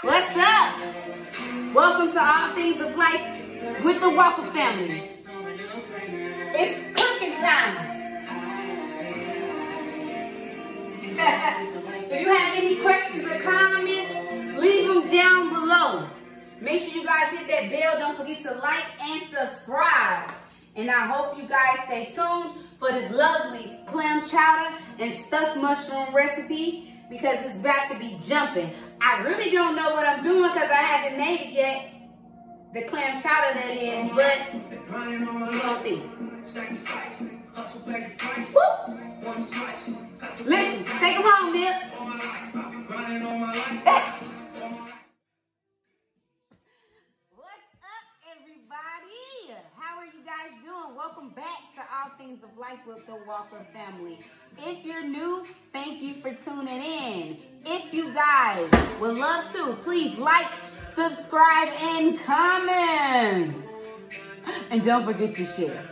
What's up? Welcome to All Things of Life with the Walker family. It's cooking time. If you have any questions or comments, leave them down below. Make sure you guys hit that bell. Don't forget to like and subscribe. And I hope you guys stay tuned for this lovely clam chowder and stuffed mushroom recipe because it's about to be jumping. I really don't know what I'm doing because I haven't made it yet. The clam chowder that is, but you're gonna see. Woo! Listen, take them home, Nip. What's up, everybody? How are you guys doing? Welcome back to All Things of Life with the Walker family. If you're new, thank you for tuning in. If you guys would love to, please like, subscribe, and comment. And don't forget to share.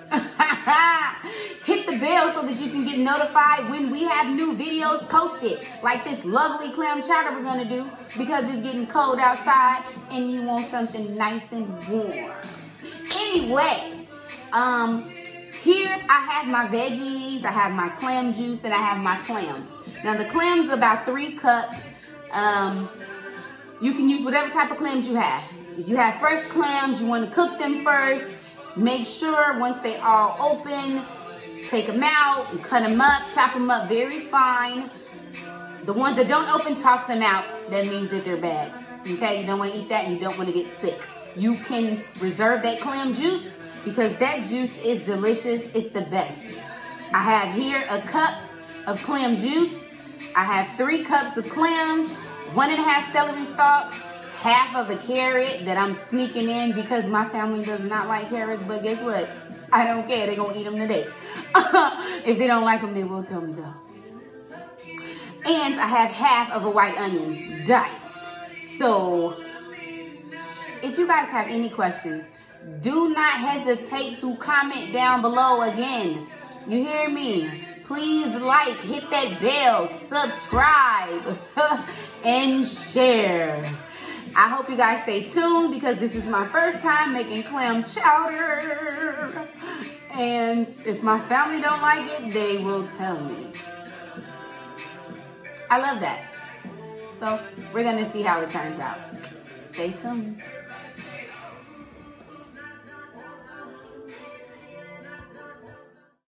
Hit the bell so that you can get notified when we have new videos posted. Like this lovely clam chowder we're gonna do because it's getting cold outside and you want something nice and warm. Anyway, here I have my veggies, I have my clam juice, and I have my clams. Now the clams are about 3 cups. You can use whatever type of clams you have. If you have fresh clams, you want to cook them first. Make sure once they all open, take them out and cut them up, chop them up very fine. The ones that don't open, toss them out. That means that they're bad. Okay, you don't want to eat that and you don't want to get sick. You can reserve that clam juice because that juice is delicious. It's the best. I have here a cup of clam juice. I have 3 cups of clams, 1½ celery stalks, half of a carrot that I'm sneaking in because my family does not like carrots, but guess what? I don't care. They're going to eat them today. If they don't like them, they will tell me though. And I have half of a white onion diced. So if you guys have any questions, do not hesitate to comment down below again. You hear me? Please like, hit that bell, subscribe, and share. I hope you guys stay tuned because this is my first time making clam chowder. And if my family don't like it, they will tell me. I love that. So we're gonna see how it turns out. Stay tuned.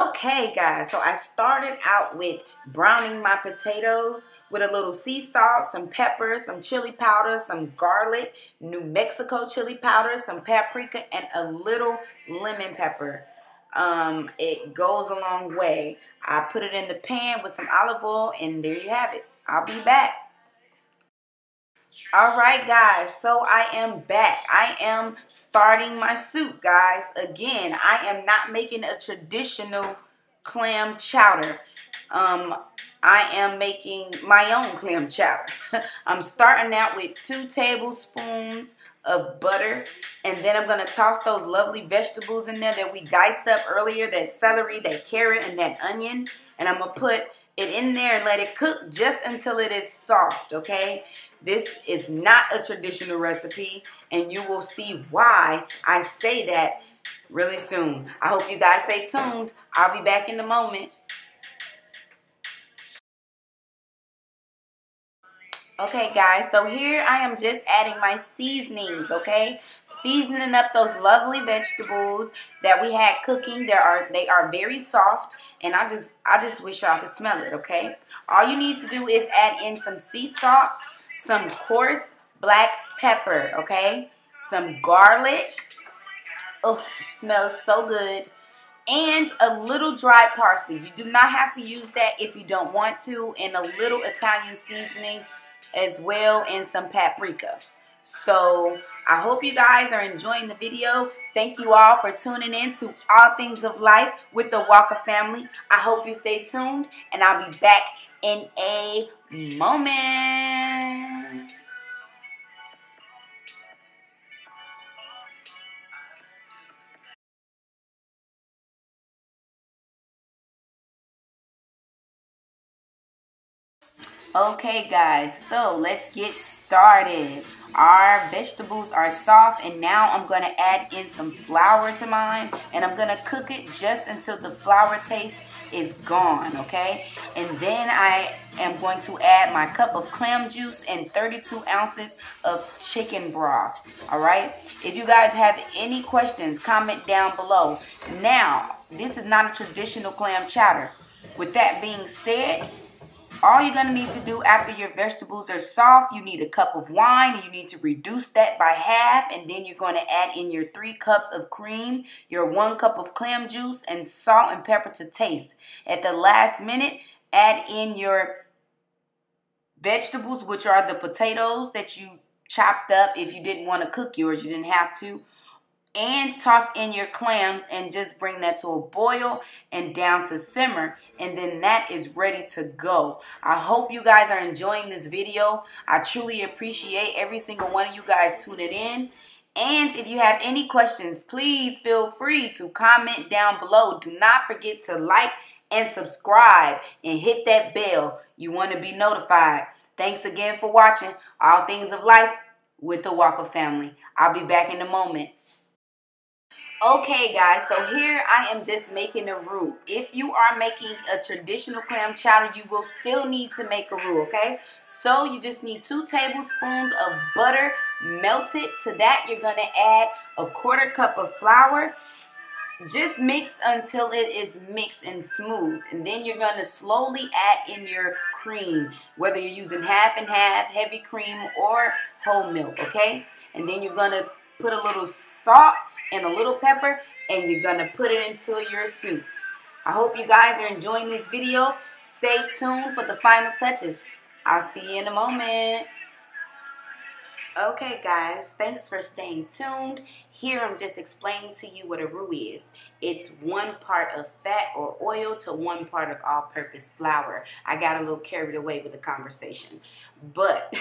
Okay guys, so I started out with browning my potatoes with a little sea salt, some pepper, some chili powder, some garlic, New Mexico chili powder, some paprika, and a little lemon pepper. It goes a long way. I put it in the pan with some olive oil and there you have it. I'll be back. Alright guys, so I am back. I am starting my soup, guys. Again, I am not making a traditional clam chowder. I am making my own clam chowder. I'm starting out with 2 tablespoons of butter, and then I'm going to toss those lovely vegetables in there that we diced up earlier, that celery, that carrot, and that onion, and I'm going to put it in there and let it cook just until it is soft, okay? This is not a traditional recipe, and you will see why I say that really soon. I hope you guys stay tuned. I'll be back in a moment. Okay guys, so here I am just adding my seasonings, okay? Seasoning up those lovely vegetables that we had cooking. They are very soft, and I just wish y'all could smell it, okay? All you need to do is add in some sea salt, some coarse black pepper, okay? Some garlic. Oh, it smells so good. And a little dried parsley. You do not have to use that if you don't want to. And a little Italian seasoning as well, and some paprika. So I hope you guys are enjoying the video. Thank you all for tuning in to All Things of Life with the Walker family. I hope you stay tuned, and I'll be back in a moment. Okay guys, so let's get started. Our vegetables are soft, and now I'm going to add in some flour to mine, and I'm going to cook it just until the flour taste is gone, okay? And then I am going to add my cup of clam juice and 32 ounces of chicken broth, all right? If you guys have any questions, comment down below. Now, this is not a traditional clam chowder. With that being said, all you're going to need to do after your vegetables are soft, you need a cup of wine, and you need to reduce that by half, and then you're going to add in your 3 cups of cream, your 1 cup of clam juice, and salt and pepper to taste. At the last minute, add in your vegetables, which are the potatoes that you chopped up. If you didn't want to cook yours, you didn't have to. And toss in your clams and just bring that to a boil and down to simmer, and then that is ready to go. I hope you guys are enjoying this video. I truly appreciate every single one of you guys tuning in. And if you have any questions, please feel free to comment down below. Do not forget to like and subscribe and hit that bell. You want to be notified. Thanks again for watching All Things of Life with the Walker family. I'll be back in a moment. Okay guys, so here I am just making a roux. If you are making a traditional clam chowder, you will still need to make a roux, okay? So you just need 2 tablespoons of butter melted. To that, you're going to add a 1/4 cup of flour. Just mix until it is mixed and smooth. And then you're going to slowly add in your cream, whether you're using half and half, heavy cream, or whole milk, okay? And then you're going to put a little salt and a little pepper, and you're gonna put it into your soup. I hope you guys are enjoying this video. Stay tuned for the final touches. I'll see you in a moment. Okay guys, thanks for staying tuned. Here I'm just explaining to you what a roux is. It's 1 part of fat or oil to 1 part of all-purpose flour. I got a little carried away with the conversation. But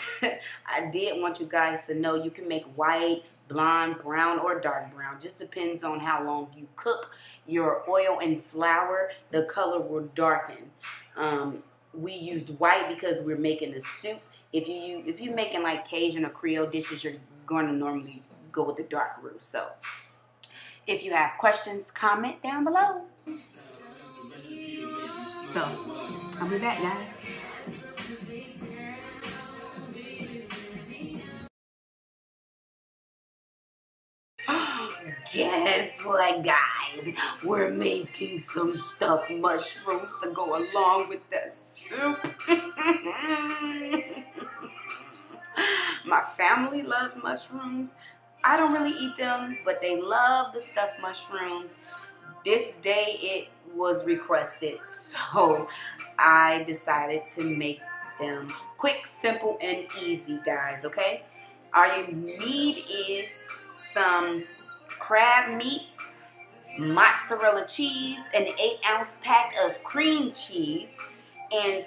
I did want you guys to know you can make white, blonde, brown, or dark brown. Just depends on how long you cook your oil and flour. The color will darken. We use white because we're making a soup. If you're making like Cajun or Creole dishes, you're going to normally go with the dark roux. So if you have questions, comment down below. So I'll be back, guys. Guess what, guys? We're making some stuffed mushrooms to go along with the soup. My family loves mushrooms. I don't really eat them, but they love the stuffed mushrooms. This day it was requested, so I decided to make them quick, simple, and easy, guys, okay? All you need is some crab meat, mozzarella cheese, an 8-ounce pack of cream cheese, and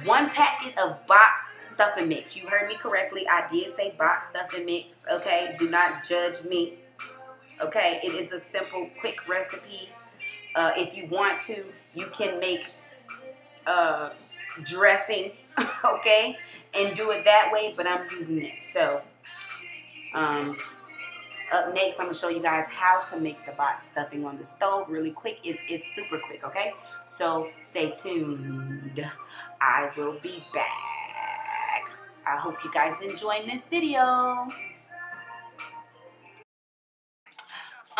1 packet of boxed stuffing mix. You heard me correctly. I did say boxed stuffing mix, okay? Do not judge me, okay? It is a simple, quick recipe. If you want to, you can make dressing, okay? And do it that way, but I'm using this. So, up next, I'm going to show you guys how to make the box stuffing on the stove really quick. It's super quick, okay? So stay tuned. I will be back. I hope you guys enjoying this video.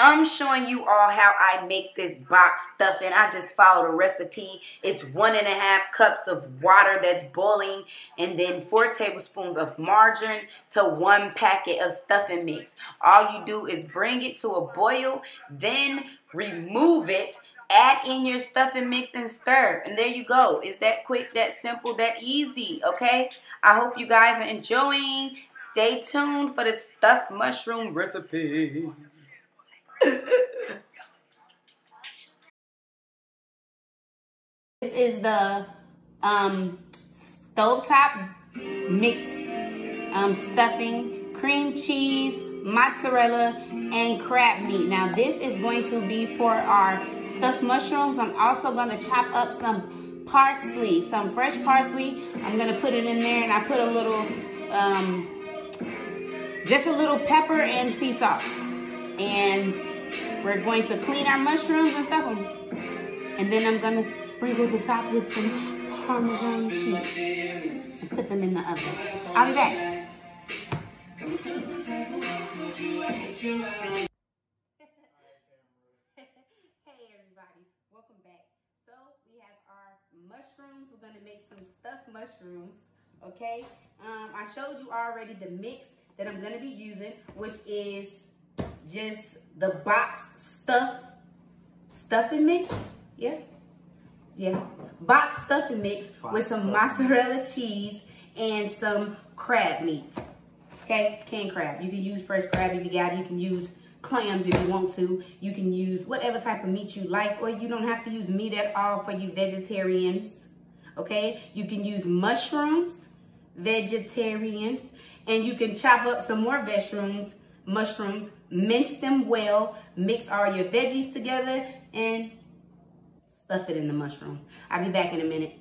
I'm showing you all how I make this box stuffing. I just followed a recipe. It's 1.5 cups of water that's boiling, and then 4 tablespoons of margarine to 1 packet of stuffing mix. All you do is bring it to a boil, then remove it, add in your stuffing mix, and stir. And there you go. It's that quick, that simple, that easy, okay? I hope you guys are enjoying. Stay tuned for the stuffed mushroom recipe. This is the stovetop mixed stuffing, cream cheese, mozzarella, and crab meat. Now this is going to be for our stuffed mushrooms. I'm also going to chop up some parsley, some fresh parsley. I'm gonna put it in there, and I put a little, just a little pepper and sea salt. And we're going to clean our mushrooms and stuff them. And then I'm gonna sprinkle the top with some Parmesan cheese and put them in the oven. I'll be back. Hey everybody, welcome back. So we have our mushrooms. We're gonna make some stuffed mushrooms, okay? I showed you already the mix that I'm gonna be using, which is just the boxed stuffing mix. Yeah, boxed stuffing mix with some mozzarella cheese and some crab meat. Okay, canned crab. You can use fresh crab if you got it. You can use clams if you want to. You can use whatever type of meat you like, or you don't have to use meat at all for you vegetarians. Okay, you can use mushrooms, vegetarians, and you can chop up some more mushrooms, mince them well, mix all your veggies together, and stuff it in the mushroom. I'll be back in a minute.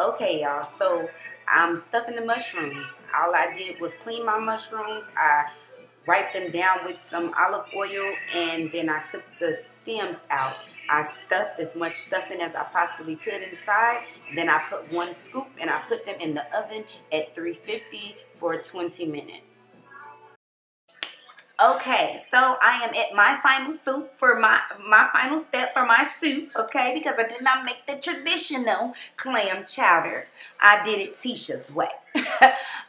Okay, y'all, so I'm stuffing the mushrooms. All I did was clean my mushrooms. I wiped them down with some olive oil, and then I took the stems out. I stuffed as much stuffing as I possibly could inside. Then I put 1 scoop, and I put them in the oven at 350 for 20 minutes. Okay, so I am at my final soup for my final step for my soup, okay? Because I did not make the traditional clam chowder. I did it Tisha's way.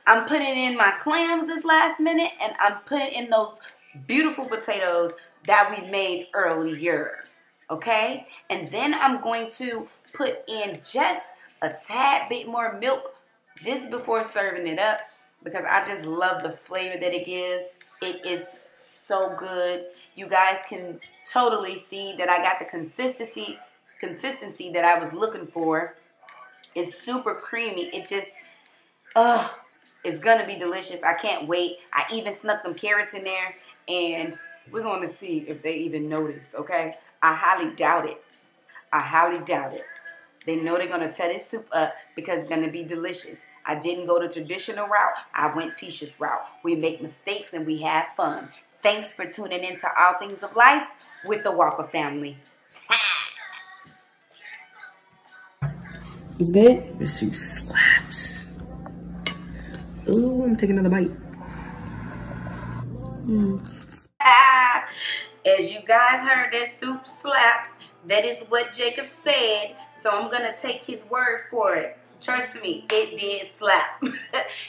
I'm putting in my clams this last minute, and I'm putting in those beautiful potatoes that we made earlier, okay? And then I'm going to put in just a tad bit more milk just before serving it up, because I just love the flavor that it gives. It is so good. You guys can totally see that I got the consistency that I was looking for. It's super creamy. It just, it's gonna be delicious. I can't wait. I even snuck some carrots in there, and we're gonna see if they even noticed, okay? I highly doubt it. I highly doubt it. They know they're gonna tear this soup up because it's gonna be delicious. I didn't go the traditional route. I went Tisha's route. We make mistakes and we have fun. Thanks for tuning in to All Things of Life with the Walker family. It's good? This soup slaps. Ooh, I'm taking another bite. As you guys heard, that soup slaps. That is what Jacob said. So I'm going to take his word for it. Trust me, it did slap.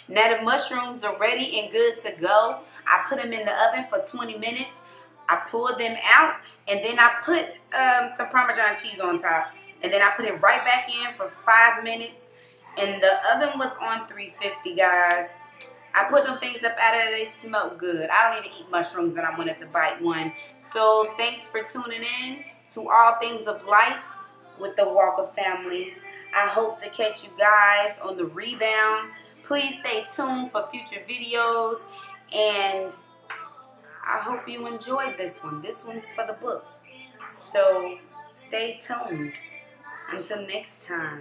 Now the mushrooms are ready and good to go. I put them in the oven for 20 minutes. I pulled them out, and then I put some Parmesan cheese on top. And then I put it right back in for 5 minutes. And the oven was on 350, guys. I put them things up out of there. They smell good. I don't even eat mushrooms, and I wanted to bite one. So thanks for tuning in to All Things of Life with the Walker family. I hope to catch you guys on the rebound. Please stay tuned for future videos, and I hope you enjoyed this one. This one's for the books. So stay tuned. Until next time.